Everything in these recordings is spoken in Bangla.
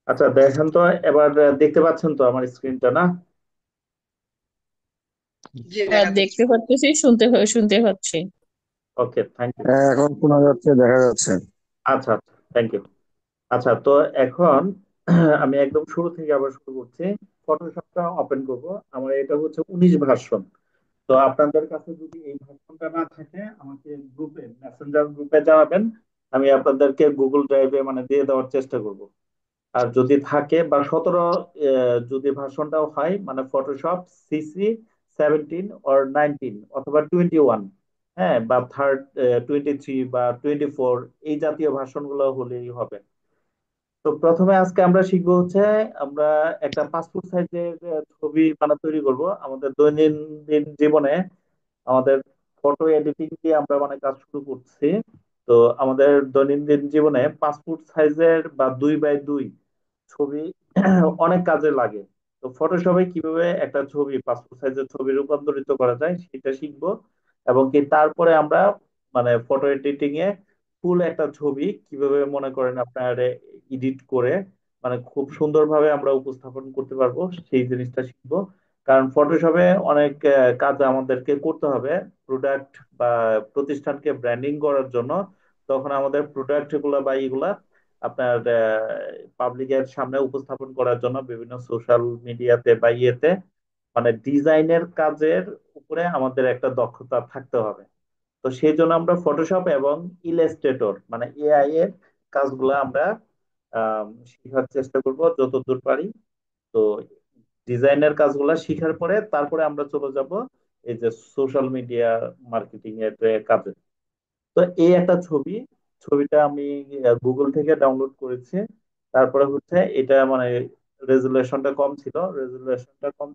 আচ্ছা, দেখেন তো। এবার দেখতে পাচ্ছেন তো আমার স্ক্রিনটা, না? জি, আর দেখা যাচ্ছে। দেখতে পাচ্ছি, শুনতে পাচ্ছি। ওকে, থ্যাংক ইউ। হ্যাঁ, এখন শোনা যাচ্ছে, দেখা যাচ্ছে। আচ্ছা আচ্ছা, থ্যাংক ইউ। আচ্ছা, তো এখন আমি একদম শুরু থেকে আবার শুরু করছি। ফটোশপটা ওপেন করব। আমার এটা হচ্ছে 19 ভার্সন। তো আপনাদের কাছে যদি এই ভার্সনটা না থাকে, আমাকে গ্রুপে, মেসেঞ্জার গ্রুপে জানাবেন। আমি আপনাদেরকে গুগল ড্রাইভে মানে দিয়ে দেওয়ার চেষ্টা করব। আর যদি থাকে বা 17 যদি ভার্সনটাও হয়, মানে ফটোশপ সিসি 17 or 19 অথবা 21, হ্যাঁ, বা থার্ড 23 বা 24, এই জাতীয় ভার্সন গুলো হলেই হবে। তো প্রথমে আজকে আমরা শিখবো হচ্ছে, আমরা একটা পাসপোর্ট সাইজের ছবি মানে তৈরি করব আমাদের দৈনন্দিন জীবনে। আমাদের ফটো এডিটিং দিয়ে আমরা মানে কাজ শুরু করছি। তো আমাদের দৈনন্দিন জীবনে পাসপোর্ট সাইজের বা 2x2 ছবি অনেক কাজে লাগে। তো ফটোশপে কিভাবে একটা ছবি, পাসপোর্ট সাইজের ছবি রূপান্তরিত করা যায় সেটা শিখবো। এবং কি তারপরে আমরা মানে ফটো এডিটিং এ ফুল একটা ছবি কিভাবে মনে করেন আপনার এডিট করে মানে খুব সুন্দরভাবে আমরা উপস্থাপন করতে পারবো, সেই জিনিসটা শিখবো। কারণ ফটোশপে অনেক কাজ আমাদেরকে করতে হবে প্রোডাক্ট বা প্রতিষ্ঠানকে ব্র্যান্ডিং করার জন্য। তখন আমাদের প্রোডাক্ট গুলা বা এগুলা আপনার পাবলিকের সামনে উপস্থাপন করার জন্য বিভিন্ন সোশ্যাল মিডিয়াতে বা ইয়েতে মানে ডিজাইনের কাজের উপরে আমাদের একটা দক্ষতা থাকতে হবে। তো সেই জন্য আমরা ফটোশপ এবং ইলাস্ট্রেটর মানে এআই এর কাজগুলো আমরা শেখার চেষ্টা করব যতদূর পারি। তো ডিজাইনের কাজগুলো শিখার পরে তারপরে আমরা চলে যাব এই যে সোশ্যাল মিডিয়া মার্কেটিং এর কাজে। তো এই একটা ছবি, ছবিটা আমি গুগল থেকে ডাউনলোড করেছি। তারপরে হচ্ছে এটা মানে রেজুলেশনটা কম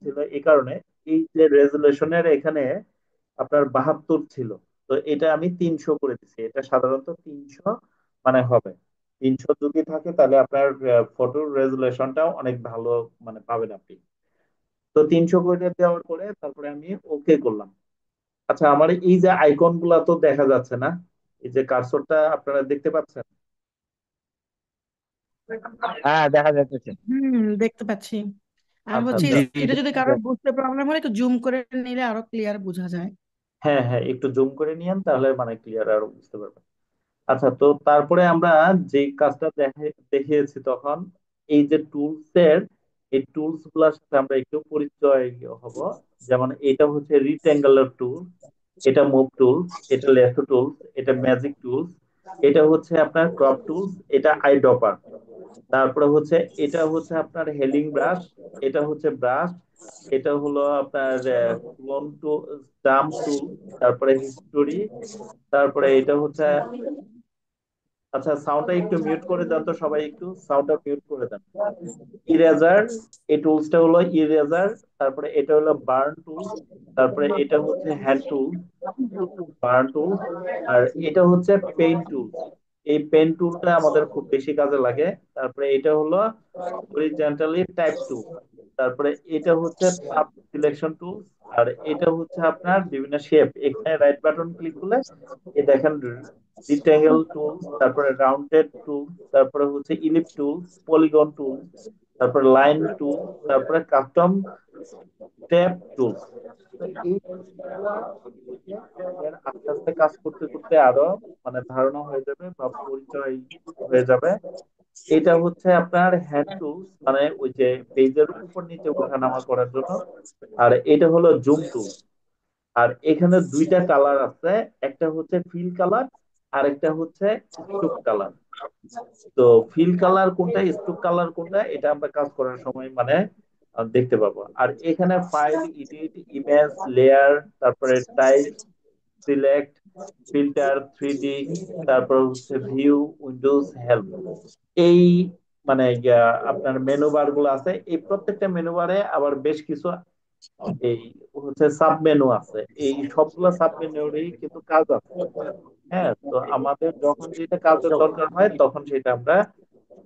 ছিল এই কারণে, এই যে রেজুলেশনের এখানে আপনার 72 ছিল। তো এটা আমি 300 করে দিচ্ছি। এটা সাধারণত 300 মানে হবে। 300 যদি থাকে তাহলে আপনার ফটোর রেজুলেশনটাও অনেক ভালো মানে পাবেন আপনি। তো 300 করে দেওয়ার পরে তারপরে আমি ওকে করলাম। আচ্ছা, আমার এই যে আইকন গুলা তো দেখা যাচ্ছে না, এই যে কার্সরটা আপনারা দেখতে পাচ্ছেন? হ্যাঁ, দেখা যাচ্ছে। দেখতে পাচ্ছি। আর আচ্ছা হচ্ছে আচ্ছা। জি, এটা যদি দেখা কারোর যাচ্ছে। বুঝতে প্রবলেম হয় একটু জুম করে নিলে আরো ক্লিয়ার বোঝা যায়। হ্যাঁ হ্যাঁ, একটু জুম করে নিয়েন তাহলে মানে ক্লিয়ার আর বুঝতে পারবেন। আচ্ছা, তো তারপরে আমরা যে কাজটা দেখিয়েছি তখন, এই যে টুলস এর, এই টুলস গুলার সাথে আমরা একটু পরিচয় হব। যেমন এটা হচ্ছে রিক্ট্যাঙ্গুলার টুল, এটা মুভ টুলস, এটা লেসো টুলস, এটা ম্যাজিক টুলস, এটা হচ্ছে আপনার ক্রপ টুলস, এটা আই ড্রপার। তারপরে হচ্ছে এটা হচ্ছে আপনার হেলিং ব্রাশ, এটা হচ্ছে ব্রাশ, এটা হলো আপনার ক্লোন টু স্টাম্প টুল, তারপরে হিস্টোরি, তারপরে এটা হচ্ছে, আচ্ছা সাউন্ডটা একটু মিউট করে দেন তো, সবাই একটু সাউন্ডটা মিউট করে দেন। ইরেজার, এই টুলসটা হলো ইরেজার। তারপরে এটা হলো বার্ন টুল, তারপরে এটা হচ্ছে হ্যান্ড টুল, বার্ন টুল। আর এটা হচ্ছে পেইন্ট টুলস। এই পেন টুলটা আমাদের খুব বেশি কাজে লাগে। তারপরে এটা হলো হরিজন্টালি টাইপ টুল। তারপরে এটা হচ্ছে পাথ সিলেকশন টুল। আর এটা হচ্ছে আপনার বিভিন্ন শেপ, এখানে রাইট বাটন ক্লিক করলে এই দেখেন রিক্ট্যাঙ্গেল টুল, তারপরে রাউন্ডেড টুল, তারপরে হচ্ছে ইলিপ টুল, পলিগন টুল, তারপরে লাইন টুল, তারপরে কাস্টম ট্যাব টুলস। তো এই টুলসগুলা শিখে আমাদের আস্তে আস্তে কাজ করতে করতে আরো মানে ধারণা হয়ে যাবে বা পরিচয় হয়ে যাবে। এটা হচ্ছে আপনার হ্যান্ড টুলস, মানে ওই যে পেজের উপর নিচে উঠানামা করার জন্য। আর এটা হলো জুম টুলস। আর এখানে দুইটা কালার আছে, একটা হচ্ছে ফিল কালার আর একটা হচ্ছে স্ট্রোক কালার। তো ফিল কালার কোনটা, স্ট্রোক কালার কোনটা, এটা আমরা কাজ করার সময় মানে দেখতে পাবো। আর এখানে ফাইল, এডিট, ইমেজ, লেয়ার, তারপরে টাইপ, সিলেক্ট, ফিল্টার, 3D, তারপর হচ্ছে ভিউ, উইন্ডোজ, হেল্প, এই মানে আপনার মেনু বার গুলো আছে। এই প্রত্যেকটা মেনু বারে আবার বেশ কিছু এই হচ্ছে সাব মেনু আছে। এই সবগুলা সাব মেনুরই কিন্তু কাজ আছে। হ্যাঁ, তো আমাদের যখন যেটা কাজের দরকার হয় তখন সেটা আমরা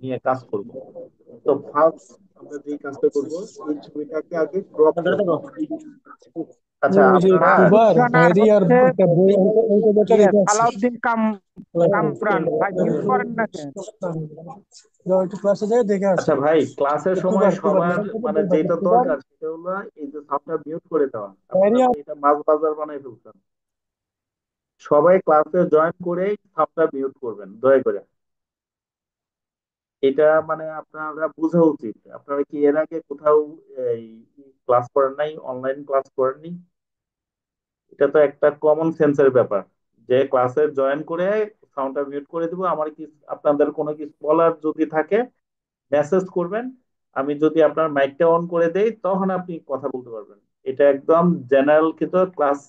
নিয়ে কাজ করব। তো ফার্স্ট আমরা যে কাজটা করব, এই ছবিটাকে আগে ক্রপ ধরে করব। দেখো। আচ্ছা, ওই যে আপনারা কুবার মিউট আর হ্যারি আর হচ্ছে একটা বই ওইটা যেটা রেখে আসছে। সালাউদ্দিন কামরান ভাই মিউট করেন না কেন? যাও একটু ক্লাসে যাই দেখে আচ্ছা আসো। ভাই, ক্লাসের সময় কুবার কুবার সবার নাম মানে থাকে যেটা কুবার দরকার সেটা হলো এই যে সাউন্ডটা মিউট করে দেওয়া। হ্যারি আপনারা তো এটা মাছ বাজার বানাই ফেলছেন। সবাই ক্লাসে জয়েন করেই সাউন্ডটা মিউট করবেন দয়া করে। এটা মানে আপনারা বোঝা উচিত। আপনারা কি এর আগে কোথাও এই ক্লাস করেন নাই, অনলাইন ক্লাস করেননি? এটা তো একটা কমন সেন্সের ব্যাপার যে ক্লাসে জয়েন করে সাউন্ডটা মিউট করে দিব। আমার কি আপনাদের কোনো কিছু বলার যদি থাকে মেসেজ করবেন। আমি যদি আপনার মাইকটা অন করে দেই তখন আপনি কথা বলতে পারবেন। এটা একদম জেনারেল, কিন্তু ক্লাস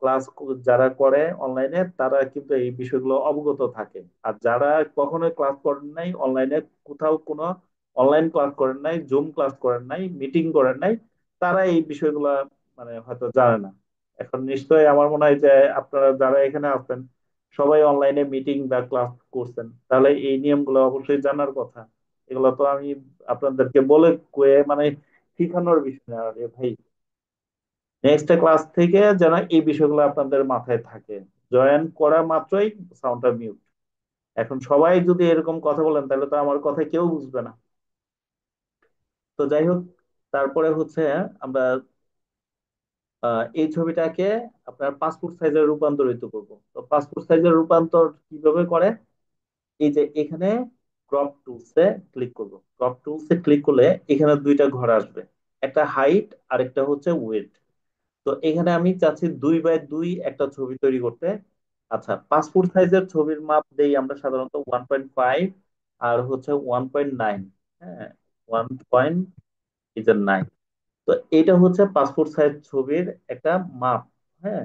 ক্লাস যারা করে অনলাইনে তারা কিন্তু এই বিষয়গুলো অবগত থাকে। আর যারা কখনোই ক্লাস করেন নাই অনলাইনে, কোথাও কোনো অনলাইন ক্লাস করেন নাই, জুম ক্লাস করেন নাই, মিটিং করেন নাই, তারা এই বিষয়গুলো মানে হয়তো জানে না। এখন নিশ্চয়ই আমার মনে হয় যে আপনারা যারা এখানে আছেন সবাই অনলাইনে মিটিং বা ক্লাস করছেন, তাহলে এই নিয়মগুলো অবশ্যই জানার কথা। এগুলো তো আমি আপনাদেরকে বলে কয়ে মানে শিখানোর বিষয় না রে ভাই। নেক্সট ক্লাস থেকে যেন এই বিষয়গুলো আপনাদের মাথায় থাকে। জয়েন করা মাত্রই সাউন্ডটা মিউট। এখন সবাই যদি এরকম কথা বলেন তাহলে তো আমার কথা কেউ বুঝবে না। তো যাই হোক, তারপরে হচ্ছে আমরা এই ছবিটাকে আপনার পাসপোর্ট সাইজে রূপান্তরিত করব। তো পাসপোর্ট সাইজের রূপান্তর কিভাবে করে, এই যে এখানে ক্রপ টুলসে ক্লিক করব। ক্রপ টুলসে ক্লিক করলে এখানে দুইটা ঘর আসবে, একটা হাইট আর একটা হচ্ছে ওয়েট। তো এখানে আমি চাচ্ছি 2x2 একটা ছবি তৈরি করতে। আচ্ছা, পাসপোর্ট সাইজের ছবির মাপ দেই আমরা সাধারণত 1.5 আর হচ্ছে 1.9। হ্যাঁ, 1.9। তো এটা হচ্ছে পাসপোর্ট সাইজ ছবির একটা মাপ। হ্যাঁ,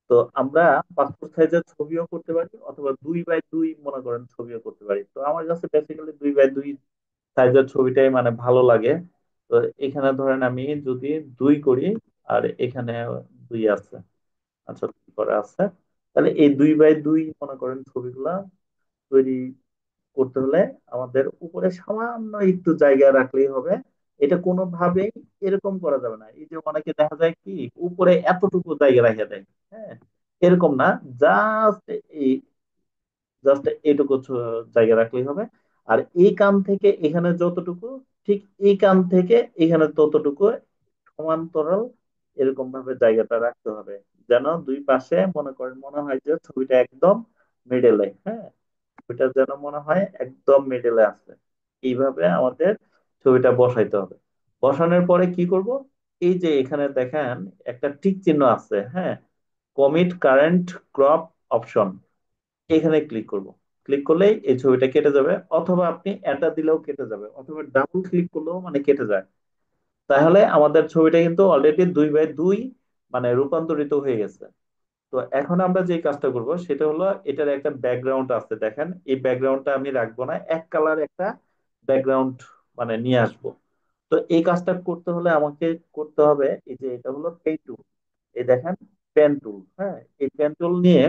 তো আমরা পাসপোর্ট সাইজের ছবিও করতে পারি অথবা 2x2 মনে করেন ছবিও করতে পারি। তো আমার কাছে বেসিক্যালি 2x2 সাইজের ছবিটাই মানে ভালো লাগে। তো এখানে ধরেন আমি যদি 2 করি আর এখানে 2 আছে, আচ্ছা 2 করা আছে, তাহলে এই 2x2 মনে করেন ছবিগুলা তৈরি করতে হলে আমাদের উপরে সামান্য একটু জায়গা রাখলেই হবে। এটা কোনোভাবেই এরকম করা যাবে না, এই যে অনেকে দেখা যায় কি উপরে এতটুকু জায়গা রেখে দেয়। হ্যাঁ, এরকম না, জাস্ট এই জাস্ট এইটুকু জায়গা রাখলেই হবে। আর এই কান থেকে এখানে যতটুকু, ঠিক এই কান থেকে এখানে ততটুকু সমান্তরাল এরকম ভাবে জায়গাটা রাখতে হবে, যেন দুই পাশে মনে করেন মনে হয় যে ছবিটা একদম মিডলে। হ্যাঁ, ছবিটা যেন মনে হয় একদম মিডলে আছে। এইভাবে আমাদের ছবিটা বসাইতে হবে। বসানোর পরে কি করব, এই যে এখানে দেখেন একটা টিক চিহ্ন আছে। হ্যাঁ, কমিট কারেন্ট ক্রপ অপশন, এখানে ক্লিক করব। ক্লিক করলেই এই ছবিটা কেটে যাবে, অথবা আপনি এন্টার দিলেও কেটে যাবে, অথবা ডাবল ক্লিক করলেও মানে কেটে যায়। তাহলে আমাদের ছবিটা কিন্তু অলরেডি 2x2 মানে রূপান্তরিত হয়ে গেছে। তো এখন আমরা যে কাজটা করব সেটা হলো, এটার একটা ব্যাকগ্রাউন্ড আছে দেখেন, এই ব্যাকগ্রাউন্ডটা আমি রাখবো না, এক কালার একটা ব্যাকগ্রাউন্ড মানে নিয়ে আসবো। তো এই কাজটা করতে হলে আমাকে করতে হবে, এই যে এটা হলো পেন টুল, এই দেখেন পেন টুল। হ্যাঁ, এই পেন টুল নিয়ে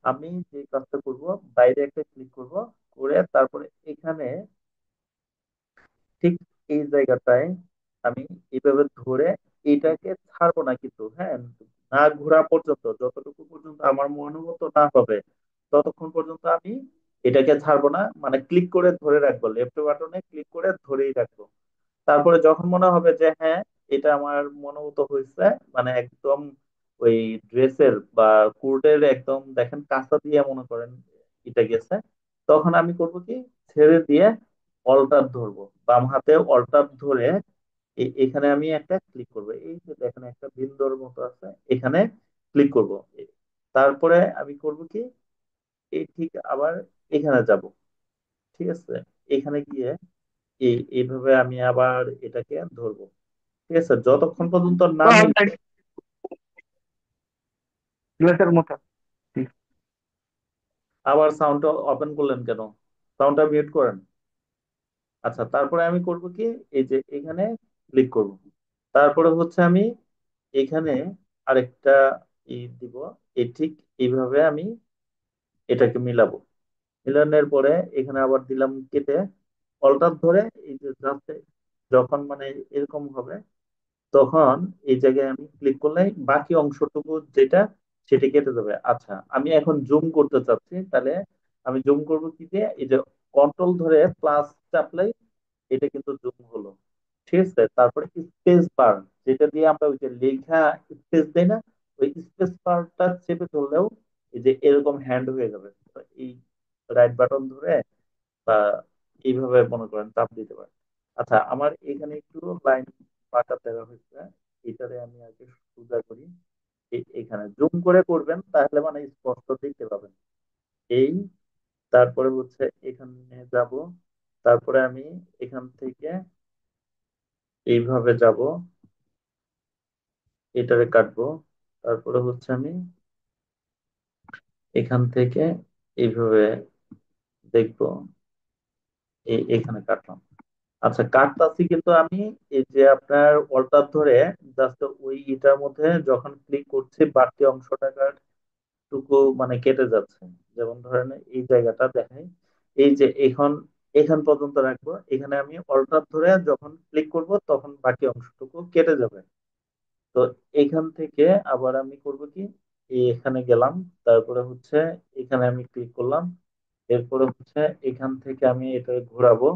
আমি যে কাজটা করব, বাইরে একটা ক্লিক করব, করে তারপরে এখানে ঠিক এই জায়গাটায় আমি এইভাবে ধরে এটাকে ছাড়বো না কিন্তু। হ্যাঁ, না ঘোরা পর্যন্ত, যতটুকু পর্যন্ত আমার মনোগত না হবে ততক্ষণ পর্যন্ত আমি এটাকে ছাড়বো না, মানে ক্লিক করে ধরে রাখবো, লেফট বাটনে ক্লিক করে ধরেই রাখবো। তারপরে যখন মনে হবে যে হ্যাঁ এটা আমার মনোগত হয়েছে, মানে একদম ওই ড্রেসের বা কোটের একদম দেখেন কাঁচা দিয়ে মনে করেন এটা গেছে, তখন আমি করব কি, ছেড়ে দিয়ে অল্টার ধরবো, বাম হাতে অল্টার ধরে এখানে আমি একটা ক্লিক করব, এই যে দেখেন একটা বিন্দুর মতো আছে, এখানে ক্লিক করব। তারপরে আমি করব কি, এই ঠিক আবার এখানে যাব। ঠিক আছে, এখানে গিয়ে এইভাবে আমি আবার এটাকে ধরবো। ঠিক আছে, যতক্ষণ পর্যন্ত না মিলবে। গ্লাসের মতো। আবার সাউন্ডটা ওপেন করলেন কেন? সাউন্ডটা মিউট করেন। আচ্ছা, তারপরে আমি করব কি, এই যে এখানে ক্লিক করব। তারপরে হচ্ছে আমি এখানে আরেকটা দিব, এই ঠিক এইভাবে আমি এটাকে মিলাবো। মিলানোর পরে এখানে আবার দিলাম কেটে, অল্টার ধরে এই যে জাস্ট যখন মানে এরকম হবে, তখন এই জায়গায় আমি ক্লিক করলে বাকি অংশটুকু যেটা, সেটা কেটে যাবে। আচ্ছা, আমি এখন জুম করতে চাচ্ছি, তাহলে আমি জুম করব কি দিয়ে? এই যে কন্ট্রোল ধরে প্লাস চাপলেই এটা কিন্তু জুম হলো। ঠিক আছে, তারপরে স্পেস বার, যেটা দিয়ে আমরা ওই যে লেখা স্পেস দেই না, ওই স্পেস বারটা চেপে ধরলেও এই যে এরকম হ্যান্ড হয়ে যাবে। তো এই রাইট বাটন ধরে বা এইভাবে মনে করেন চাপ দিতে পারেন। আচ্ছা, আমার এখানে একটু লাইন পাকা দেওয়া হয়েছে, এটারে আমি আগে সোজা করি। এখানে জুম করে করবেন, তাহলে মানে স্পষ্ট দেখতে পাবেন। এই, তারপরে হচ্ছে এখানে যাব, তারপরে আমি এখান থেকে এইভাবে যাব, এটারে কাটবো। তারপরে হচ্ছে আমি এখান থেকে এইভাবে দেখবো, এখানে কাটলাম। আচ্ছা, কাটতাছি কিন্তু আমি এই যে আপনার অল্টার ধরে জাস্ট ওই ইটার মধ্যে যখন ক্লিক করছি, বাড়তি অংশটা টুকু মানে কেটে যাচ্ছে। যেমন ধরেন এই জায়গাটা দেখাই, এই যে এখন এখান পর্যন্ত রাখবো, এখানে আমি অল্টার ধরে যখন ক্লিক করব তখন বাকি অংশটুকু কেটে যাবে। তো এখান থেকে আবার আমি করব কি, এই এখানে গেলাম, তারপরে হচ্ছে এখানে আমি ক্লিক করলাম, এরপরে হচ্ছে এখান থেকে আমি এটা ঘোরাবো,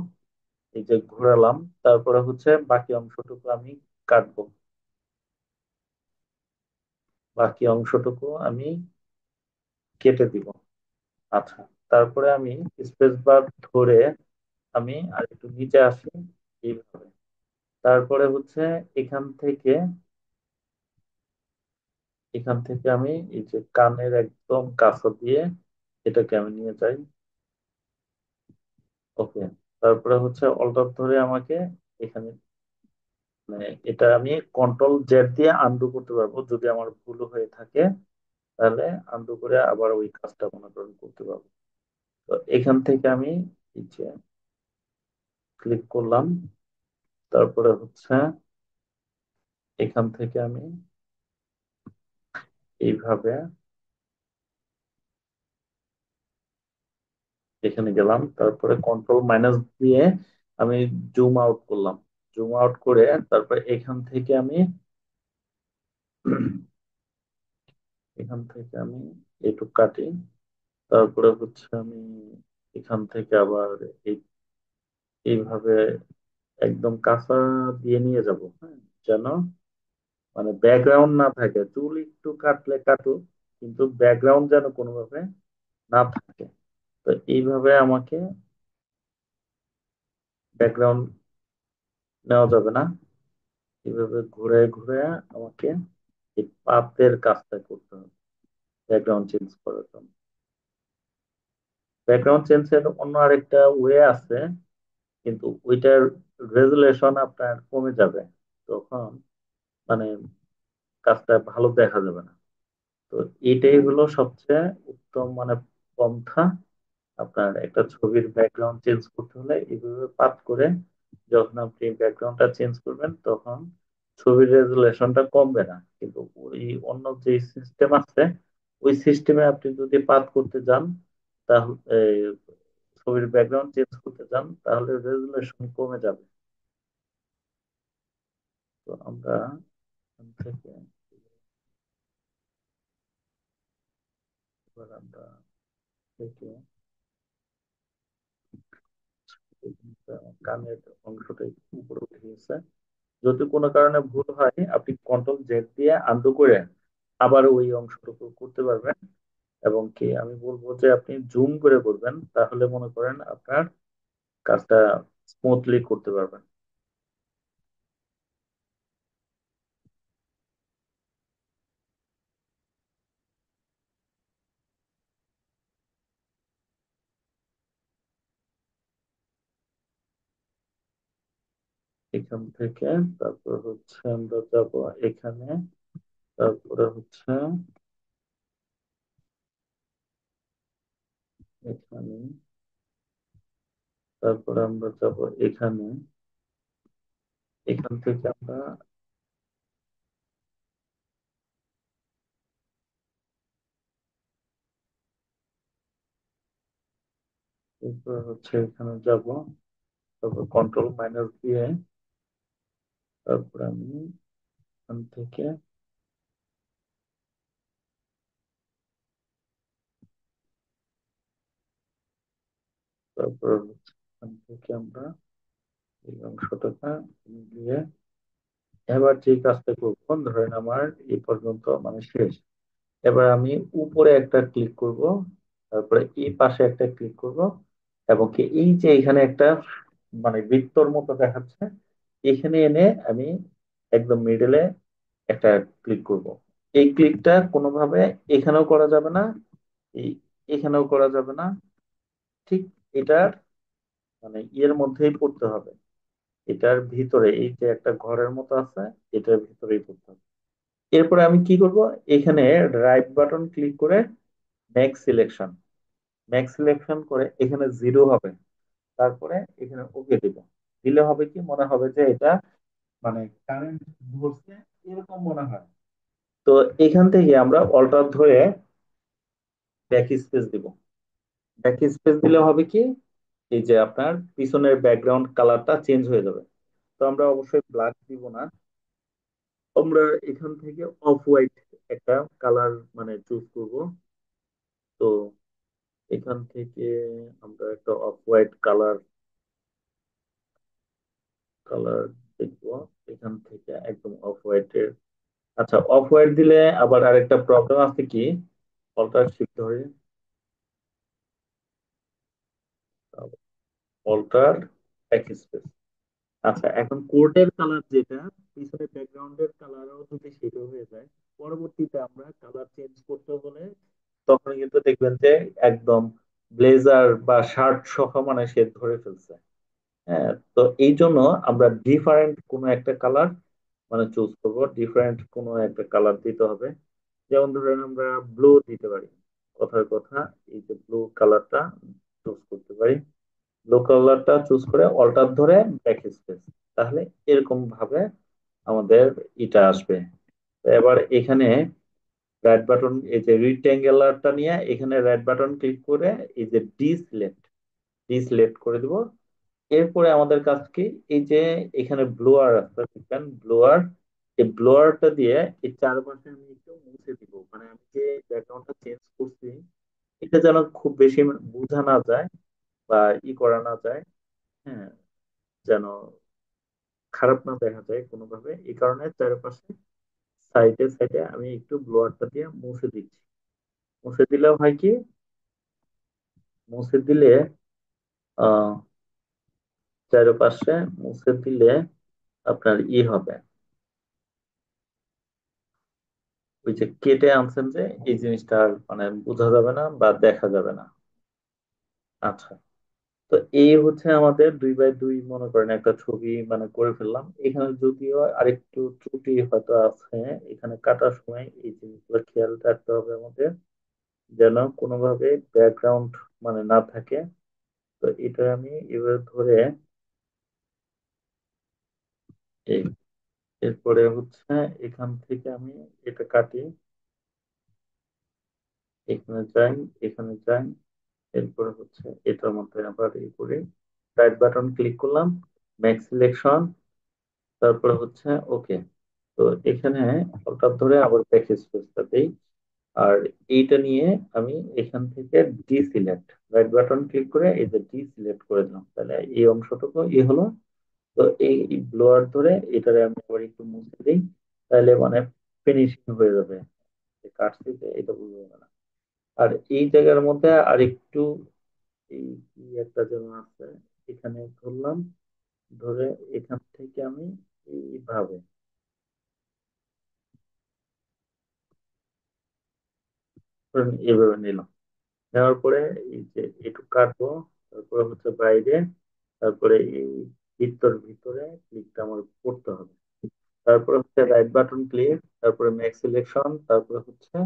এই যে ঘোরালাম, তারপরে হচ্ছে বাকি অংশটুকু আমি কাটবো, বাকি অংশটুকু আমি কেটে দিব। আচ্ছা, তারপরে আমি স্পেস বার ধরে আমি আর একটু নিচে আসি, এইভাবে। তারপরে হচ্ছে এখান থেকে এখান থেকে আমি এই যে কানের একদম কাছে দিয়ে এটাকে আমি নিয়ে যাই। ওকে, তারপরে হচ্ছে অল্টার ধরে আমাকে এখানে মানে এটা আমি কন্ট্রোল জেড দিয়ে আনডু করতে পারবো, যদি আমার ভুল হয়ে থাকে তাহলে আনডু করে আবার ওই কাজটা মনে করেন করতে পারবো। তো এখান থেকে আমি এই যে ক্লিক করলাম, তারপরে হচ্ছে এখান থেকে আমি এইভাবে এখানে গেলাম, তারপরে কন্ট্রোল মাইনাস দিয়ে আমি জুম আউট করলাম। জুম আউট করে তারপরে এখান থেকে আমি এখান থেকে আমি একটু কাটি। তারপরে হচ্ছে আমি এখান থেকে আবার এই এইভাবে একদম কাঁচা দিয়ে নিয়ে যাব, হ্যাঁ, যেন মানে ব্যাকগ্রাউন্ড না থাকে। চুল একটু কাটলে কাটুক, কিন্তু ব্যাকগ্রাউন্ড যেন কোনোভাবে না থাকে। তো এইভাবে আমাকে ব্যাকগ্রাউন্ড নেওয়া যাবে না, এইভাবে ঘুরে ঘুরে আমাকে এই পাতের কাজটা করতে হবে ব্যাকগ্রাউন্ড চেঞ্জ করার জন্য। ব্যাকগ্রাউন্ড চেঞ্জের অন্য আরেকটা ওয়ে আছে, কিন্তু ওইটার রেজুলেশন আপনার কমে যাবে, তখন মানে কাজটা ভালো দেখা যাবে না। তো এটাই হলো সবচেয়ে উত্তম মানে পন্থা। আপনার একটা ছবির ব্যাকগ্রাউন্ড চেঞ্জ করতে হলে এইভাবে পাত করে যখন আপনি ব্যাকগ্রাউন্ডটা চেঞ্জ করবেন, তখন ছবির রেজুলেশনটা কমবে না। কিন্তু ওই অন্য যে সিস্টেম আছে, ওই সিস্টেমে আপনি যদি পাত করতে যান, তাহলে ছবির ব্যাকগ্রাউন্ড চেঞ্জ করতে যান, তাহলে রেজুলেশন কমে যাবে। তো আমরা এখান থেকে এবার আমরা থেকে কানের অংশটা একটু উপরে উঠে গেছে। যদি কোনো কারণে ভুল হয়, আপনি কন্ট্রোল জেড দিয়ে আনডু করে আবার ওই অংশটুকু করতে পারবেন। এবং কি আমি বলবো যে আপনি জুম করে করবেন, তাহলে মনে করেন আপনার কাজটা স্মুথলি করতে পারবেন। এখান থেকে তারপর হচ্ছে আমরা যাব এখানে, তারপরে হচ্ছে এখানে, তারপরে আমরা যাব এখানে, এখান থেকে আমরা এরপর হচ্ছে এখানে যাব, তারপর কন্ট্রোল মাইনাস দিয়ে তারপর আমি এখান থেকে তারপর এখান থেকে আমরা এই অংশটাকে দিয়ে এবার যে কাজটা করবো ধরেন আমার এই পর্যন্ত মানে শেষ। এবার আমি উপরে একটা ক্লিক করব, তারপরে এই পাশে একটা ক্লিক করব, এবং কি এই যে এখানে একটা মানে বৃত্তর মতো দেখাচ্ছে, এখানে এনে আমি একদম মিডলে একটা ক্লিক করব। এই ক্লিকটা কোনোভাবে এখানেও করা যাবে না, এই এখানেও করা যাবে না, ঠিক এটার মানে ইয়ের মধ্যেই পড়তে হবে, এটার ভিতরে এই যে একটা ঘরের মতো আছে, এটার ভিতরেই পড়তে হবে। এরপরে আমি কি করব, এখানে রাইট বাটন ক্লিক করে মেক সিলেকশন, করে এখানে জিরো হবে, তারপরে এখানে ওকে দিব। দিলে হবে কি মনে হবে যে এটা মানে কারেন্ট ধরছে, এরকম মনে হয়। তো এখান থেকে আমরা অল্টার ধরে ব্যাক স্পেস দিব। ব্যাক স্পেস দিলে হবে কি এই যে আপনার পিছনের ব্যাকগ্রাউন্ড কালারটা চেঞ্জ হয়ে যাবে। তো আমরা অবশ্যই ব্ল্যাক দিব না, আমরা এখান থেকে অফ হোয়াইট একটা কালার মানে চুজ করব। তো এখান থেকে আমরা একটা অফ হোয়াইট কালার কালার দেখবো, এখান থেকে একদম অফ হোয়াইটের। আচ্ছা, অফ হোয়াইট দিলে আবার আরেকটা প্রবলেম আছে কি, অল্টার শিফট ধরে অল্টার ব্যাক স্পেস। আচ্ছা, এখন কোটের কালার যেটা পিছনে ব্যাকগ্রাউন্ডের কালারও যদি সেটা হয়ে যায়, পরবর্তীতে আমরা কালার চেঞ্জ করতে হলে তখন কিন্তু দেখবেন যে একদম ব্লেজার বা শার্ট সহ মানে সে ধরে ফেলছে। হ্যাঁ, তো এই জন্য আমরা ডিফারেন্ট কোনো একটা কালার মানে চুজ করব, ডিফারেন্ট কোনো একটা কালার দিতে হবে। যেমন ধরেন আমরা ব্লু দিতে পারি, কথার কথা এই যে ব্লু কালারটা চুজ করতে পারি। ব্লু কালারটা চুজ করে অল্টার ধরে ব্যাক স্পেস, তাহলে এরকম ভাবে আমাদের এটা আসবে। তো এবার এখানে রাইট বাটন এই যে রিক্ট্যাঙ্গুলারটা নিয়ে এখানে রাইট বাটন ক্লিক করে এই যে ডি সিলেক্ট করে দিব। এরপরে আমাদের কাজ কি, এই যে এখানে ব্লোয়ার আছে দেখবেন ব্লোয়ার, এই ব্লোয়ারটা দিয়ে এই চারপাশে আমি একটু মুছে দিব, মানে আমি যে ব্যাকগ্রাউন্ডটা চেঞ্জ করছি এটা যেন খুব বেশি বোঝা না যায় বা করা না যায়। হ্যাঁ, যেন খারাপ না দেখা যায় কোনোভাবে, এই কারণে চারপাশে সাইডে সাইডে আমি একটু ব্লোয়ারটা দিয়ে মুছে দিচ্ছি। মুছে দিলেও হয় কি, মুছে দিলে আহ চারপাশে মুছে দিলে আপনার হবে, ওই যে কেটে আনছেন যে এই জিনিসটা আর মানে বোঝা যাবে না বা দেখা যাবে না। আচ্ছা, তো এই হচ্ছে আমাদের 2x2 মনে করেন একটা ছবি মানে করে ফেললাম। এখানে যদিও আরেকটু ত্রুটি হয়তো আছে, এখানে কাটার সময় এই জিনিসগুলো খেয়াল রাখতে হবে আমাদের, যেন কোনোভাবে ব্যাকগ্রাউন্ড মানে না থাকে। তো এটা আমি এবার ধরে এই এরপরে হচ্ছে এখান থেকে আমি এটা কাটি, এখানে যাই, এখানে যাই, এরপরে হচ্ছে এটার মধ্যে আবার করে রাইট বাটন ক্লিক করলাম, ম্যাক্স সিলেকশন, তারপরে হচ্ছে ওকে। তো এখানে হঠাৎ ধরে আবার ব্যাক স্পেসটা দেই, আর এইটা নিয়ে আমি এখান থেকে সিলেক্ট, রাইট বাটন ক্লিক করে এই যে সিলেক্ট করে দিলাম, তাহলে এই অংশটুকু হলো। তো এই ব্লোয়ার ধরে এটারে আমি আবার একটু মুছে দিই, তাহলে মানে ফিনিশিং হয়ে যাবে, কাটছি যে এটা বুঝতে হবে না। আর এই জায়গার মধ্যে আর একটু এই কি একটা যেন আছে, এখানে ধরলাম, ধরে এখান থেকে আমি এইভাবে ধরেন এইভাবে নিলাম। নেওয়ার পরে এই যে একটু কাটবো, তারপরে হচ্ছে বাইরে, তারপরে এই বৃত্তর ভিতরে ক্লিকটা আমার করতে হবে। তারপরে হচ্ছে রাইট বাটন ক্লিক, তারপরে মেক সিলেকশন, তারপরে হচ্ছে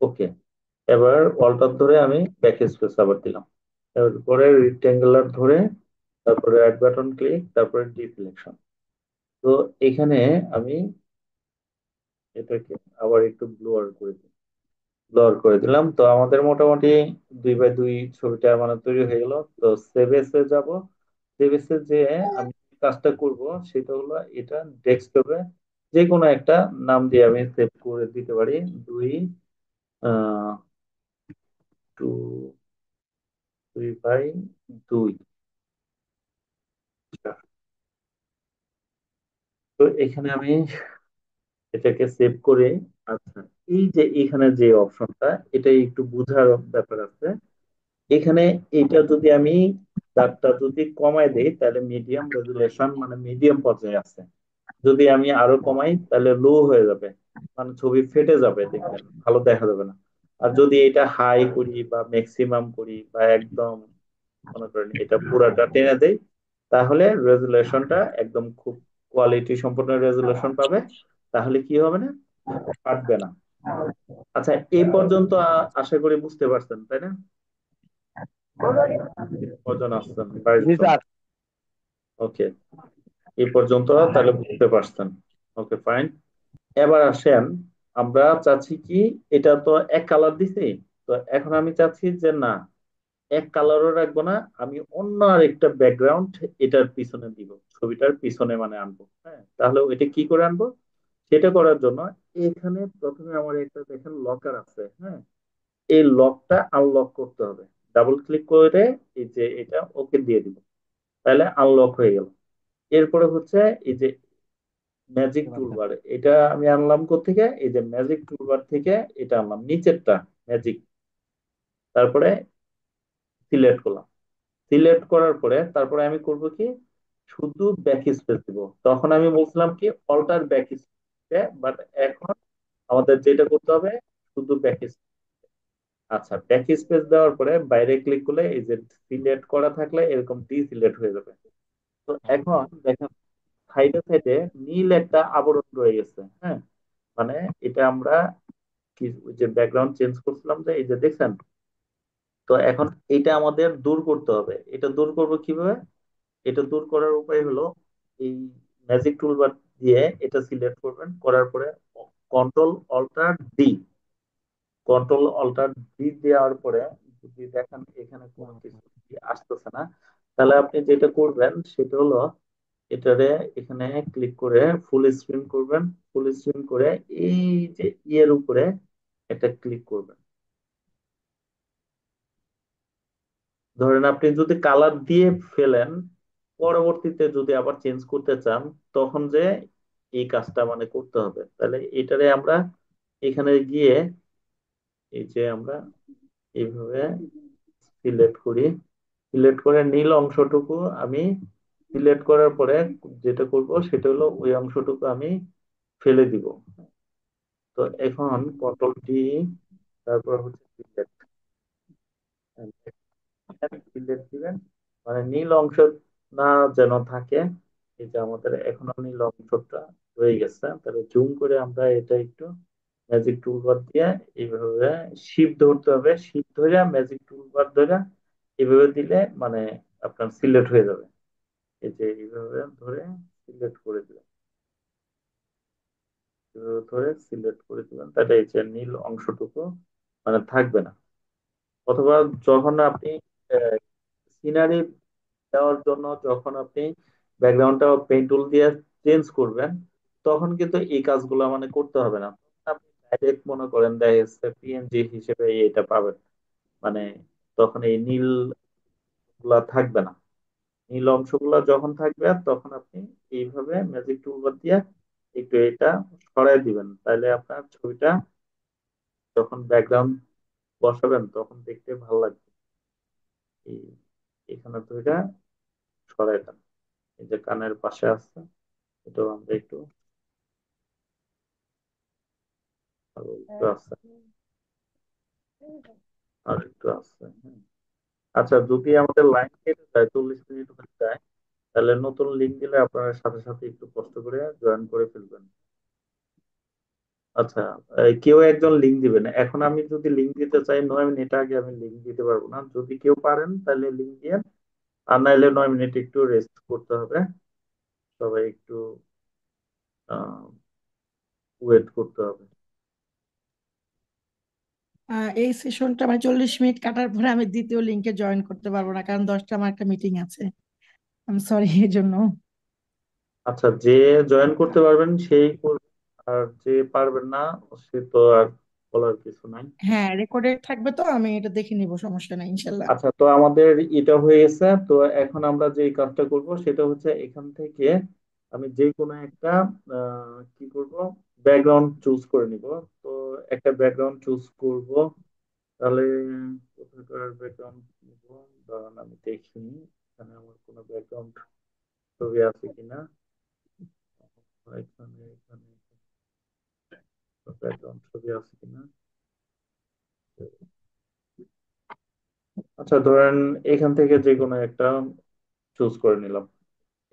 ওকে। এবার অল্টার ধরে আমি ব্যাক স্পেস আবার দিলাম, তারপরে রেক্টেঙ্গুলার ধরে তারপরে রাইট বাটন ক্লিক, তারপরে সিলেকশন। তো এখানে আমি এটাকে আবার একটু ব্লোয়ার করে দিলাম। তো আমাদের মোটামুটি 2x2 ছবিটা মানে তৈরি হয়ে গেল। তো সেভ এসে যাব, সেভ এসে যে আমি কাজটা করব সেটা হলো এটা ডেস্কটপে যে কোনো একটা নাম দিয়ে আমি সেভ করে দিতে পারি। দুই আহ 2 2 বাই 2। তো এখানে আমি এটাকে সেভ করে, আচ্ছা, এই যে এখানে যে অপশনটা, এটা একটু বোঝার ব্যাপার আছে এখানে। এটা যদি আমি দাগটা যদি কমায় দেই তাহলে মিডিয়াম রেজুলেশন মানে মিডিয়াম পর্যায়ে আছে। যদি আমি আরো কমাই তাহলে লো হয়ে যাবে, মানে ছবি ফেটে যাবে, দেখবেন ভালো দেখা যাবে না। আর যদি এটা হাই করি বা ম্যাক্সিমাম করি বা একদম মনে করেন এটা পুরাটা টেনে দেই, তাহলে রেজুলেশনটা একদম খুব কোয়ালিটি সম্পন্ন রেজুলেশন পাবে। তাহলে কি হবে না, ফাটবে না। আচ্ছা, এই পর্যন্ত আশা করি বুঝতে পারছেন, তাই না? কজন আসছেন? জি 22 জন। স্যার। ওকে, এই পর্যন্ত তাহলে বুঝতে পারছেন। ওকে, ফাইন। এবার আসেন, আমরা চাচ্ছি কি, এটা তো এক কালার দিছি, তো এখন আমি চাচ্ছি যে না, এক কালারও রাখবো না, আমি অন্য আরেকটা ব্যাকগ্রাউন্ড এটার পিছনে দিব, ছবিটার পিছনে মানে আনবো। হ্যাঁ, তাহলে ওইটা কি করে আনবো? সেটা করার জন্য এখানে প্রথমে আমার একটা দেখেন লকার আছে। হ্যাঁ, এই লকটা আনলক করতে হবে। ডাবল ক্লিক করে এই যে এটা ওকে দিয়ে দিব, তাহলে আনলক হয়ে গেল। এরপরে হচ্ছে এই যে ম্যাজিক টুলবার, এটা আমি আনলাম কোত্থেকে? এই যে ম্যাজিক টুলবার থেকে এটা আনলাম নিচেরটা, ম্যাজিক। তারপরে সিলেক্ট করলাম। সিলেক্ট করার পরে তারপরে আমি করব কি, শুধু ব্যাক স্পেস দিব। তখন আমি বলছিলাম কি অল্টার ব্যাক স্পেস, বাট এখন আমাদের যেটা করতে হবে শুধু ব্যাক স্পেস। আচ্ছা, ব্যাক স্পেস দেওয়ার পরে বাইরে ক্লিক করলে এই যে সিলেক্ট করা থাকলে এরকম ডি সিলেক্ট হয়ে যাবে। তো এখন দেখেন সাইডে সাইডে নীল একটা আবরণ রয়ে গেছে। হ্যাঁ, মানে এটা আমরা কি ওই যে ব্যাকগ্রাউন্ড চেঞ্জ করছিলাম, যে এই যে দেখছেন। তো এখন এটা আমাদের দূর করতে হবে। এটা দূর করব কিভাবে? এটা দূর করার উপায় হলো এই ম্যাজিক টুলবার দিয়ে এটা সিলেক্ট করবেন, করার পরে control alt D, control alt D দেওয়ার পরে যদি দেখেন এখানে কোনো কিছু আসতেছে না, তাহলে আপনি যেটা করবেন সেটা হলো এটারে এখানে ক্লিক করে ফুল স্ক্রিন করবেন। ফুল স্ক্রিন করে এই যে ইয়ের উপরে একটা ক্লিক করবেন। ধরেন আপনি যদি কালার দিয়ে ফেলেন, পরবর্তীতে যদি আবার চেঞ্জ করতে চান, তখন যে এই কাজটা মানে করতে হবে, তাহলে এটারে আমরা এখানে গিয়ে এই যে আমরা এইভাবে সিলেক্ট করি। সিলেক্ট করে নীল অংশটুকু আমি সিলেক্ট করার পরে যেটা করব সেটা হলো ওই অংশটুকু আমি ফেলে দিব। তো এখন কন্ট্রোল টি, তারপর হচ্ছে সিলেক্ট, সিলেক্ট দিবেন, মানে নীল অংশ না যেন থাকে। এই যে আমাদের এখনো নীল অংশটা রয়ে গেছে, তাহলে জুম করে আমরা এটা একটু ম্যাজিক টুলবার দিয়ে এইভাবে শিপ ধরতে হবে। শিপ ধরে ম্যাজিক টুলবার ধরে এইভাবে দিলে মানে আপনার সিলেক্ট হয়ে যাবে। এই যে এইভাবে ধরে সিলেক্ট করে দিবেন, এভাবে ধরে সিলেক্ট করে দিবেন, তাহলে এই যে নীল অংশটুকু মানে থাকবে না। অথবা যখন আপনি সিনারি দেওয়ার জন্য যখন আপনি ব্যাকগ্রাউন্ডটা পেইন্ট টুল দিয়ে চেঞ্জ করবেন, তখন কিন্তু এই কাজগুলো মানে করতে হবে না। তখন আপনি ডাইরেক্ট মনে করেন দেখা যাচ্ছে পিএনজি হিসেবে এটা পাবেন, মানে তখন এই নীল গুলা থাকবে না। নীল অংশগুলো যখন থাকবে তখন আপনি এইভাবে ম্যাজিক টুলবার দিয়ে একটু এটা সরাই দিবেন, তাহলে আপনার ছবিটা যখন ব্যাকগ্রাউন্ড বসাবেন তখন দেখতে ভালো লাগবে। এই এখানে তো এটা সরাই দেন, এই যে কানের পাশে আছে, এটাও আমরা একটু আরো একটু আছে, আর একটু আছে। হ্যাঁ। আচ্ছা, যদি আমাদের লাইন কেটে যায়, 40 মিনিট হয়ে যায়, তাহলে নতুন লিঙ্ক দিলে আপনারা সাথে সাথে একটু কষ্ট করে জয়েন করে ফেলবেন। আচ্ছা, কেউ একজন লিঙ্ক দিবেন। এখন আমি যদি লিঙ্ক দিতে চাই 9 মিনিট আগে আমি লিঙ্ক দিতে পারবো না। যদি কেউ পারেন তাহলে লিঙ্ক দিয়ে, আর নাইলে 9 মিনিট একটু রেস্ট করতে হবে। সবাই একটু ওয়েট করতে হবে। এই সেশনটা মানে 40 মিনিট কাটার পরে আমি দ্বিতীয় লিঙ্কে জয়েন করতে পারবো না, কারণ 10টা আমার একটা মিটিং আছে। আমি সরি এই জন্য। আচ্ছা, যে জয়েন করতে পারবেন সেই করবেন, আর যে পারবেন না সে তো আর বলার কিছু নাই। হ্যাঁ, রেকর্ডেড থাকবে তো, আমি এটা দেখে নিব, সমস্যা নাই ইনশাল্লাহ। আচ্ছা, তো আমাদের এটা হয়ে গেছে। তো এখন আমরা যে কাজটা করব সেটা হচ্ছে এখান থেকে আমি যে কোনো একটা কি করব, ব্যাকগ্রাউন্ড চুজ করে নিব। তো একটা ব্যাকগ্রাউন্ড চুজ করব। তাহলে কোথাকার ব্যাকগ্রাউন্ড নিব? দাঁড়ান আমি দেখি এখানে আমার কোনো ব্যাকগ্রাউন্ড ছবি আছে কিনা। এখানে এখানে ব্যাকগ্রাউন্ড ছবি আছে কিনা। আচ্ছা, ধরেন এখান থেকে যে কোনো একটা চুজ করে নিলাম,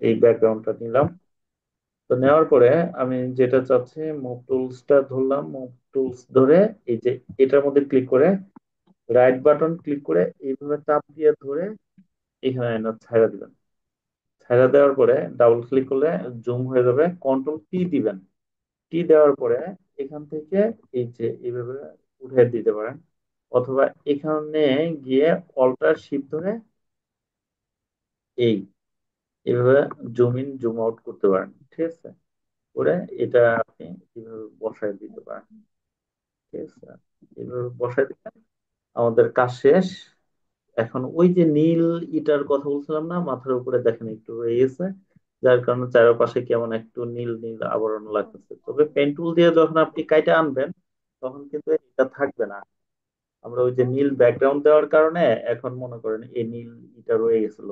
এই ব্যাকগ্রাউন্ডটা নিলাম। তো নেওয়ার পরে আমি যেটা চাচ্ছি, মুভ টুলসটা ধরলাম। মুভ টুলস ধরে এই যে এটার মধ্যে ক্লিক করে রাইট বাটন ক্লিক করে এইভাবে চাপ দিয়ে ধরে এখানে এনে ছাইড়া দিবেন। ছাইড়া দেওয়ার পরে ডাবল ক্লিক করলে জুম হয়ে যাবে। কন্ট্রোল টি দিবেন। টি দেওয়ার পরে এখান থেকে এই যে এইভাবে উঠে দিতে পারেন, অথবা এখানে গিয়ে অল্টার শিফট ধরে এই এইভাবে জুম ইন জুম আউট করতে পারেন। ঠিক আছে, করে এটা আপনি এইভাবে বসায় দিতে পারেন। ঠিক আছে, এইভাবে বসায় দিবেন। আমাদের কাজ শেষ। এখন ওই যে নীল ইটার কথা বলছিলাম না, মাথার উপরে দেখেন একটু রয়ে গেছে, যার কারণে চারপাশে কেমন একটু নীল নীল আবরণ লাগতেছে। তবে পেন টুল দিয়ে যখন আপনি কাইটা আনবেন তখন কিন্তু এটা থাকবে না। আমরা ওই যে নীল ব্যাকগ্রাউন্ড দেওয়ার কারণে এখন মনে করেন এই নীল ইটা রয়ে গেছিল।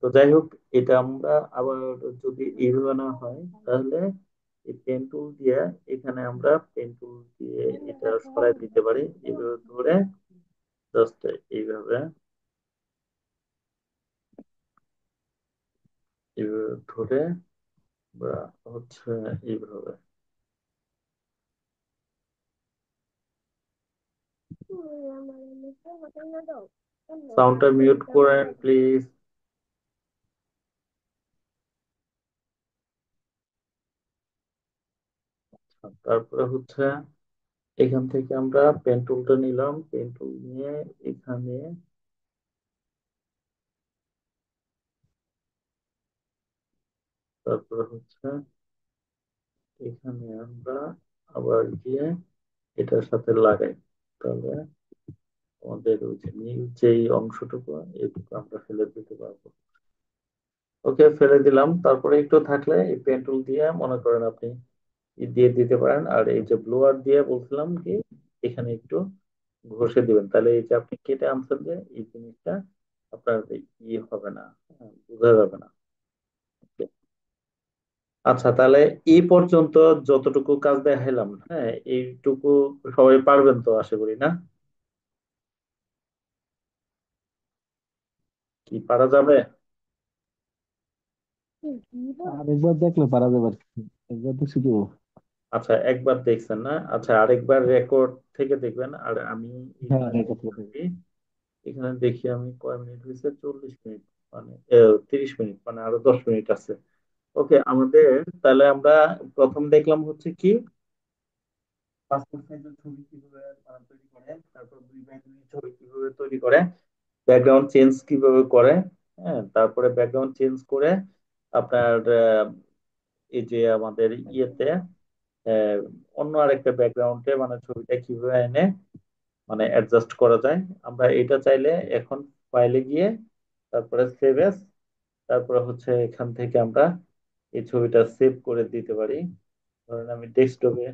তো যাই হোক, এটা আমরা আবার যদি এইভাবে না হয় তাহলে এই পেন টুল দিয়ে এখানে আমরা পেন টুল দিয়ে এটা সরাই দিতে পারি। এইভাবে ধরে জাস্ট এইভাবে এইভাবে ধরে বা হচ্ছে এইভাবে। সাউন্ডটা মিউট করেন প্লিজ। তারপরে হচ্ছে এখান থেকে আমরা পেন টুলটা নিলাম। পেন টুল নিয়ে এখানে তারপরে হচ্ছে এখানে আমরা আবার গিয়ে এটার সাথে লাগাই। তাহলে আমাদের ওই যে নীল যেই অংশটুকু এইটুকু আমরা ফেলে দিতে পারবো। ওকে, ফেলে দিলাম। তারপরে একটু থাকলে এই পেন টুল দিয়ে মনে করেন আপনি ই দিয়ে দিতে পারেন। আর এই যে ব্লোয়ার দিয়ে বলছিলাম কি এখানে একটু ঘষে দিবেন, তাহলে এই যে আপনি কেটে আনছেন যে এই জিনিসটা আপনার ই হবে না, বোঝা যাবে না। আচ্ছা, তাহলে এই পর্যন্ত যতটুকু কাজ দেখাইলাম, হ্যাঁ, এইটুকু সবাই পারবেন তো আশা করি, না? কি পারা যাবে? আর একবার দেখলে পারা যাবে আর কি। একবার তো শুধু আচ্ছা, একবার দেখছেন না? আচ্ছা, আরেকবার রেকর্ড থেকে দেখবেন। আর আমি হ্যাঁ এখানে এটা দেখি করে দেবে। কি, এখানে দেখি আমি কয় মিনিট হয়েছে, 40 মিনিট, মানে 30 মিনিট, মানে আরো 10 মিনিট আছে। ওকে, আমাদের তাহলে আমরা প্রথম দেখলাম হচ্ছে কি পাসপোর্ট সাইজের ছবি কিভাবে তৈরি করে, তারপর 2x2 ছবি কিভাবে তৈরি করে, ব্যাকগ্রাউন্ড চেঞ্জ কিভাবে করে। হ্যাঁ, তারপরে ব্যাকগ্রাউন্ড চেঞ্জ করে আপনার এই যে আমাদের ইয়েতে আহ, অন্য আরেকটা ব্যাকগ্রাউন্ডে মানে ছবিটা কিভাবে এনে মানে অ্যাডজাস্ট করা যায়। আমরা এটা চাইলে এখন ফাইলে গিয়ে তারপরে সেভ এস, তারপরে হচ্ছে এখান থেকে আমরা এই ছবিটা সেভ করে দিতে পারি। ধরেন আমি ডেস্কটপে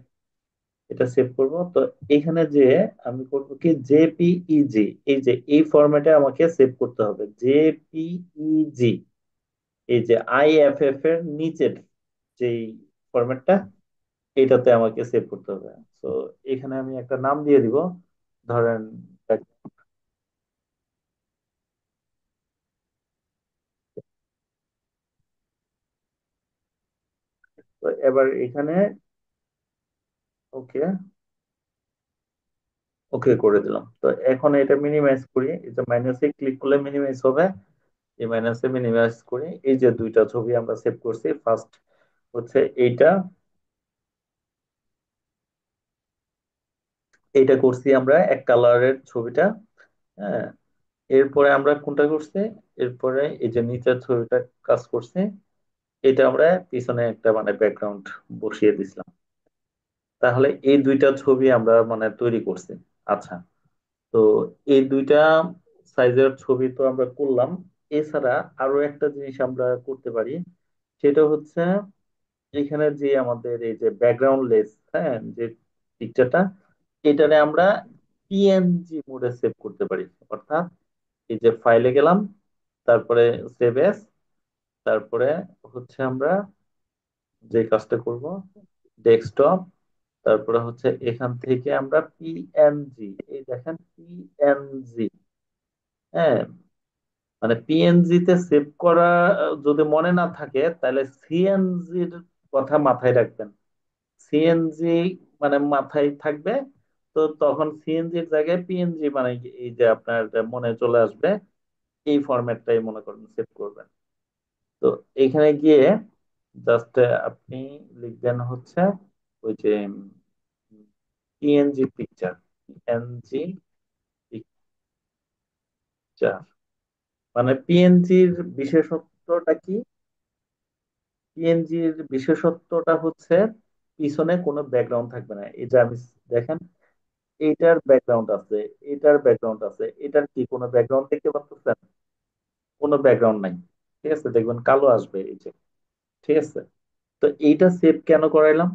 এটা সেভ করব। তো এখানে যে আমি করব কি জেপিইজি, এই যে এই ফরম্যাটে আমাকে সেভ করতে হবে জেপিইজি। এই যে আইএফএফ এর নিচের যেই ফরম্যাটটা, এইটাতে আমাকে সেভ করতে হবে। তো এখানে আমি একটা নাম দিয়ে দিব, ধরেন। তো এবার এখানে ওকে ওকে করে দিলাম। তো এখন এটা মিনিমাইজ করি, এই যে মাইনাসে ক্লিক করলে মিনিমাইজ হবে। এই মাইনাসে মিনিমাইজ করি, এই যে দুইটা ছবি আমরা সেভ করছি, ফার্স্ট হচ্ছে এইটা, এইটা করছি আমরা এক কালারের ছবিটা। হ্যাঁ, এরপরে আমরা কোনটা করছি, এরপরে এই যে নিচের ছবিটা কাজ করছি। এটা আমরা পিছনে একটা মানে ব্যাকগ্রাউন্ড বসিয়ে দিছিলাম। তাহলে এই দুইটা ছবি আমরা মানে তৈরি করছি। আচ্ছা, তো এই দুইটা সাইজের ছবি তো আমরা করলাম। এছাড়া আরো একটা জিনিস আমরা করতে পারি, সেটা হচ্ছে এখানে যে আমাদের এই যে ব্যাকগ্রাউন্ড লেস, হ্যাঁ, যে পিকচারটা, এটারে আমরা পিএনজি মোডে সেভ করতে পারি। অর্থাৎ এই যে ফাইলে গেলাম, তারপরে সেভ এস, তারপরে হচ্ছে আমরা যে কাজটা করব, ডেস্কটপ, তারপরে হচ্ছে এখান থেকে আমরা পিএনজি, এই দেখেন পিএনজি, হ্যাঁ, মানে পিএনজি তে সেভ করা যদি মনে না থাকে তাহলে সিএনজির কথা মাথায় রাখবেন। সিএনজি মানে মাথায় থাকবে, তো তখন সিএনজির জায়গায় পিএনজি মানে এই যে আপনার মনে চলে আসবে, এই ফরম্যাটটাই মনে করেন সেভ করবেন। তো এখানে গিয়ে জাস্ট আপনি লিখবেন হচ্ছে ওই যে পিএনজি পিকচার, পিএনজি পিকচার, মানে পিএনজির বিশেষত্বটা কি? পিএনজির বিশেষত্বটা হচ্ছে পিছনে কোনো ব্যাকগ্রাউন্ড থাকবে না। এই যে আমি, দেখেন, এইটার ব্যাকগ্রাউন্ড আছে, এটার ব্যাকগ্রাউন্ড আছে, এটার কি কোনো ব্যাকগ্রাউন্ড দেখতে পাচ্ছেন? কোনো ব্যাকগ্রাউন্ড নাই। ঠিক আছে, দেখবেন কালো আসবে এই যে। ঠিক আছে, তো এইটা সেভ কেন করাইলাম?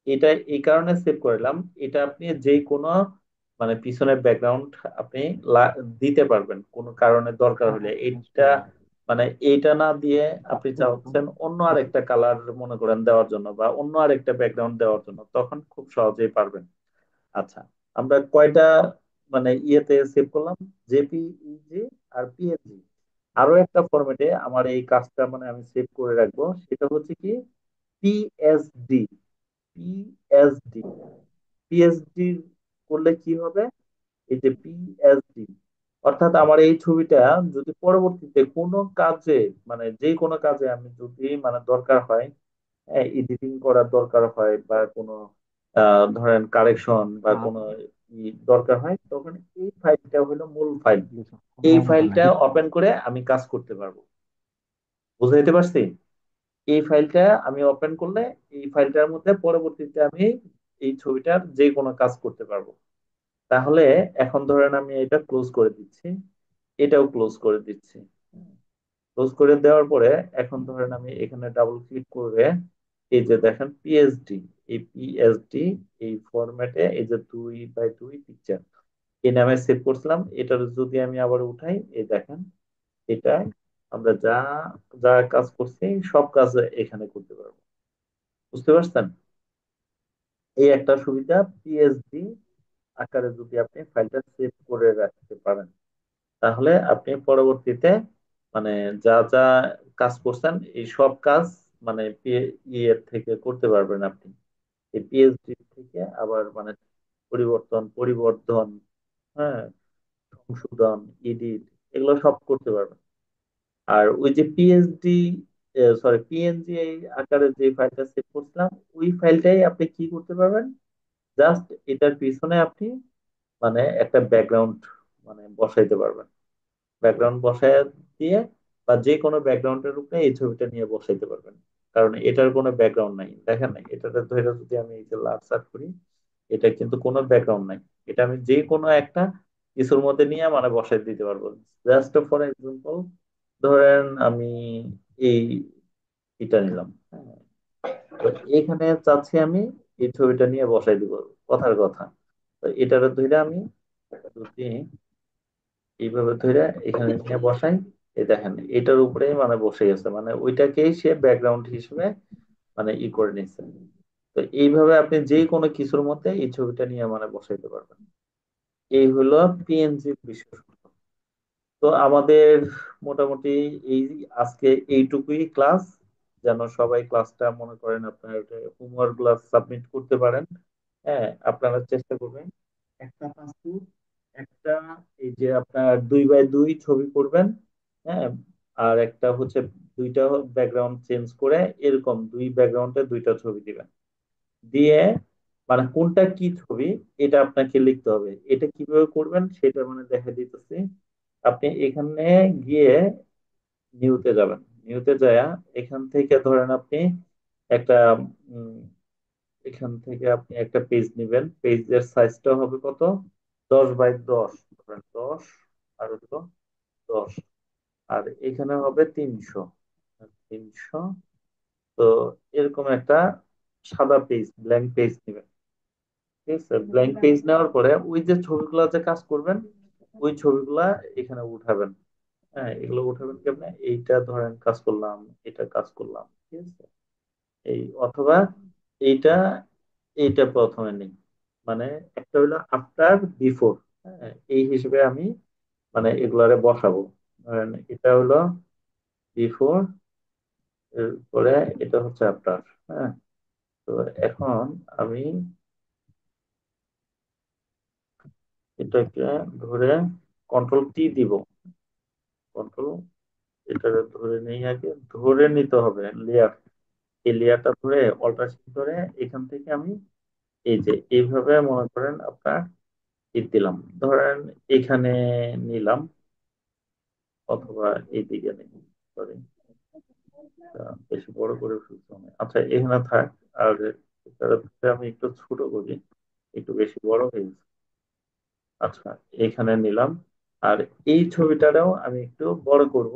এটা এই কারণে সেভ করাইলাম, এটা আপনি যে কোনো মানে পিছনের ব্যাকগ্রাউন্ড আপনি দিতে পারবেন কোনো কারণে দরকার হলে। এটা মানে এইটা না দিয়ে আপনি চাচ্ছেন অন্য আরেকটা কালার মনে করেন দেওয়ার জন্য বা অন্য আরেকটা ব্যাকগ্রাউন্ড দেওয়ার জন্য, তখন খুব সহজেই পারবেন। আচ্ছা, আমরা কয়টা মানে ইয়েতে সেভ করলাম, জেপিইজি আর পিএনজি। আরো একটা ফরম্যাটে আমার এই কাজটা মানে আমি সেভ করে রাখবো, সেটা হচ্ছে কি পিএসডি। পিএসডি, পিএসডি করলে কি হবে? এই যে পিএসডি, অর্থাৎ আমার এই ছবিটা যদি পরবর্তীতে কোনো কাজে মানে যে কোনো কাজে আমি যদি মানে দরকার হয়, এডিটিং করার দরকার হয় বা কোনো ধরেন কারেকশন বা কোনো দরকার হয়, তখন এই ফাইলটা হলো মূল ফাইল। এই ফাইলটা ওপেন করে আমি কাজ করতে পারবো। বুঝাইতে পারছি? এই ফাইলটা আমি ওপেন করলে এই ফাইলটার মধ্যে পরবর্তীতে আমি এই ছবিটার যে কোনো কাজ করতে পারবো। তাহলে এখন ধরেন আমি এটা ক্লোজ করে দিচ্ছি, এটাও ক্লোজ করে দিচ্ছি। ক্লোজ করে দেওয়ার পরে এখন ধরেন আমি এখানে ডাবল ক্লিক করে এই যে দেখেন পিএসডি, এই পিএসডি এই ফরম্যাটে এই যে 2x2 পিকচার এই নামে সেভ করছিলাম, এটার যদি আমি আবার উঠাই, এই দেখেন এটা আমরা যা যা কাজ করছি সব কাজ এখানে করতে পারবো। বুঝতে পারছেন? এই একটা সুবিধা, পিএসডি আকারে যদি আপনি ফাইলটা সেভ করে রাখতে পারেন, তাহলে আপনি পরবর্তীতে মানে যা যা কাজ করছেন এই সব কাজ মানে ইয়ে থেকে করতে পারবেন আপনি। এই পিএইচডি থেকে আবার মানে পরিবর্তন, হ্যাঁ, সংশোধন, এডিট, এগুলো সব করতে পারবেন। আর ওই যে পিএইচডি সরি পিএনজি আকারে যে ফাইলটা সেভ করছিলাম, ওই ফাইলটাই আপনি কি করতে পারবেন, জাস্ট এটার পিছনে আপনি মানে একটা ব্যাকগ্রাউন্ড মানে বসাইতে পারবেন। ব্যাকগ্রাউন্ড বসায় দিয়ে বা যে কোনো ব্যাকগ্রাউন্ডের উপরে এই ছবিটা নিয়ে বসাইতে পারবেন। কারণ এটার কোনো ব্যাকগ্রাউন্ড নাই, দেখেন না, এটাতে ধরে যদি আমি এই যে লার্জ করি, এটা কিন্তু কোনো ব্যাকগ্রাউন্ড নাই। এটা আমি যে কোনো একটা কিছুর মধ্যে নিয়ে মানে বসাই দিতে পারবো। জাস্ট ফর এক্সাম্পল ধরেন আমি এই এটা নিলাম, হ্যাঁ, তো এখানে চাচ্ছি আমি এই ছবিটা নিয়ে বসাই দিব, কথার কথা। তো এটার ধরে আমি যদি এইভাবে ধরে এখানে নিয়ে বসাই, এই দেখেন এটার উপরেই মানে বসে গেছে, মানে ওইটাকেই সে ব্যাকগ্রাউন্ড হিসেবে মানে করে নিচ্ছে। তো এইভাবে আপনি যে কোনো কিছুর মধ্যে এই ছবিটা নিয়ে মানে বসাইতে পারবেন। এই হলো পিএনজি বিষয়। তো আমাদের মোটামুটি এই আজকে এইটুকুই ক্লাস, যেন সবাই ক্লাসটা মনে করেন আপনার হোমওয়ার্ক গুলা সাবমিট করতে পারেন। হ্যাঁ, আপনারা চেষ্টা করবেন একটা পাসপোর্ট, একটা এই যে আপনার 2x2 ছবি করবেন, হ্যাঁ, আর একটা হচ্ছে দুইটা ব্যাকগ্রাউন্ড চেঞ্জ করে এরকম দুই ব্যাকগ্রাউন্ডে দুইটা ছবি দিবেন। দিয়ে মানে কোনটা কি ছবি এটা আপনাকে লিখতে হবে। এটা কিভাবে করবেন সেটা মানে দেখা দিতেছি। আপনি এখানে গিয়ে নিউতে যাবেন, নিউতে যায়া এখান থেকে ধরেন আপনি একটা উম, এখান থেকে আপনি একটা পেজ নেবেন, পেজের সাইজটা হবে কত, 10 বাই 10, ধরেন 10 আর 10, আর এখানে হবে 300, তো এরকম একটা সাদা পেজ, ব্ল্যাঙ্ক পেজ নেবেন। ঠিক আছে, ব্ল্যাঙ্ক পেজ নেওয়ার পরে ওই যে ছবিগুলা যে কাজ করবেন, ওই ছবিগুলা এখানে উঠাবেন। হ্যাঁ, এগুলো উঠাবেন কেমনে, এইটা ধরেন কাজ করলাম, এটা কাজ করলাম, ঠিক আছে, এই অথবা এইটা এইটা প্রথমে নেই, মানে একটা হলো আফটার বিফোর। হ্যাঁ, এই হিসেবে আমি মানে এগুলারে বসাবো। ধরেন এটা হলো বিফোর, এরপরে এটা হচ্ছে আফটার। হ্যাঁ, তো এখন আমি এটাকে ধরে কন্ট্রোল টি দিব, কন্ট্রোল, এটা ধরে নেই, আগে ধরে নিতে হবে লেয়ার, এই লেয়ারটা ধরে অল্টারেশন করে এখান থেকে আমি এই যে এইভাবে মনে করেন আপনার টিপ দিলাম, ধরেন এখানে নিলাম, অথবা এইদিকে নিই, সরি বেশি বড় করে ফেলছি আমি। আচ্ছা এখানে থাক, আর এটাকে আমি একটু ছোট করি, একটু বেশি বড় হয়ে গেছে। আচ্ছা এখানে নিলাম, আর এই ছবিটাও আমি একটু বড় করব,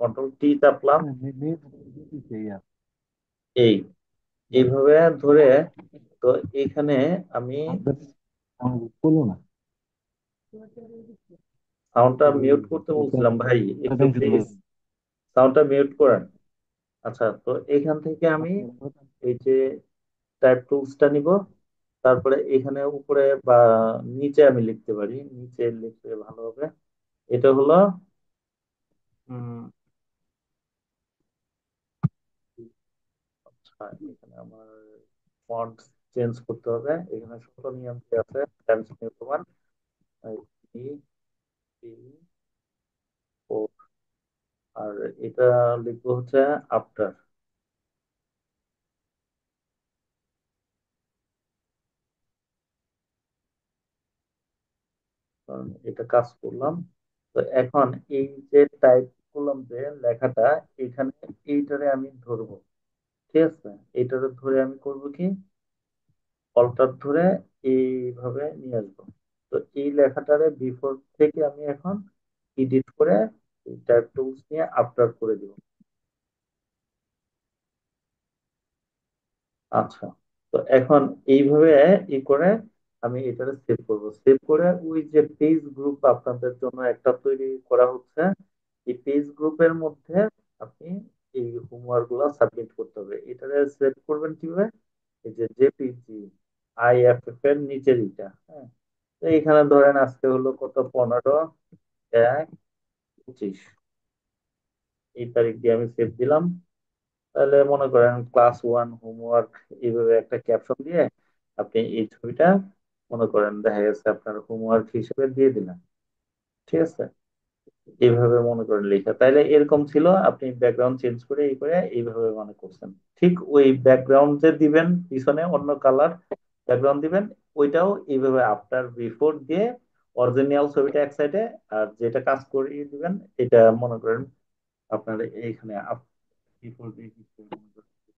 কন্ট্রোল টি চাপলাম, এই এইভাবে ধরে, তো এখানে আমি করলো না সাউন্ডটা মিউট করতে বলছিলাম ভাই, একটু প্লিজ সাউন্ডটা মিউট করেন। আচ্ছা, তো এখান থেকে আমি এই যে টাইপ টুলসটা নিব, তারপরে এখানে উপরে বা নিচে আমি লিখতে পারি, নিচে লিখলে ভালো হবে। এটা হলো উম, আচ্ছা এখানে আমার ফন্ট চেঞ্জ করতে হবে, এখানে ছোট নিয়ম কি আছে, টাইমস নিউ কমান্ড, আর এটা লিখবো হচ্ছে আফটার, কারণ এটা কাজ করলাম। তো এখন এই যে টাইপ করলাম যে লেখাটা, এখানে এইটারে আমি ধরবো, ঠিক আছে, এইটারে ধরে আমি করব কি, অল্টার ধরে এইভাবে নিয়ে আসবো। তো এই লেখাটারে বিফোর থেকে আমি এখন এডিট করে এই টাইপ টুলস নিয়ে আফটার করে দিব। আচ্ছা, তো এখন এইভাবে ই করে আমি এটারে সেভ করব, সেভ করে ওই যে পেজ গ্রুপ আপনাদের জন্য একটা তৈরি করা হচ্ছে, এই পেজ গ্রুপের মধ্যে আপনি এই হোমওয়ার্ক গুলা সাবমিট করতে হবে। এটারে সেভ করবেন কিভাবে, এই যে জেপিজি আইএফএফ এর নিচের এইটা। হ্যাঁ, তো এখানে ধরেন আজকে হলো কত, 15/1/25, এই তারিখ দিয়ে আমি সেভ দিলাম। তাহলে মনে করেন ক্লাস 1 হোমওয়ার্ক, এইভাবে একটা ক্যাপশন দিয়ে আপনি এই ছবিটা মনে করেন দেখা গেছে আপনার হোমওয়ার্ক হিসেবে দিয়ে দিলেন। ঠিক আছে, এইভাবে মনে করেন লেখা, তাইলে এরকম ছিল, আপনি ব্যাকগ্রাউন্ড চেঞ্জ করে এই করে এইভাবে মনে করছেন। ঠিক ওই ব্যাকগ্রাউন্ড যে দিবেন পিছনে অন্য কালার ব্যাকগ্রাউন্ড দিবেন, ওইটাও এইভাবে আফটার বিফোর দিয়ে অরিজিনাল ছবিটা এক সাইডে, আর যেটা কাজ করিয়ে দিবেন এটা মনে করেন আপনার এইখানে বিফোর দিয়ে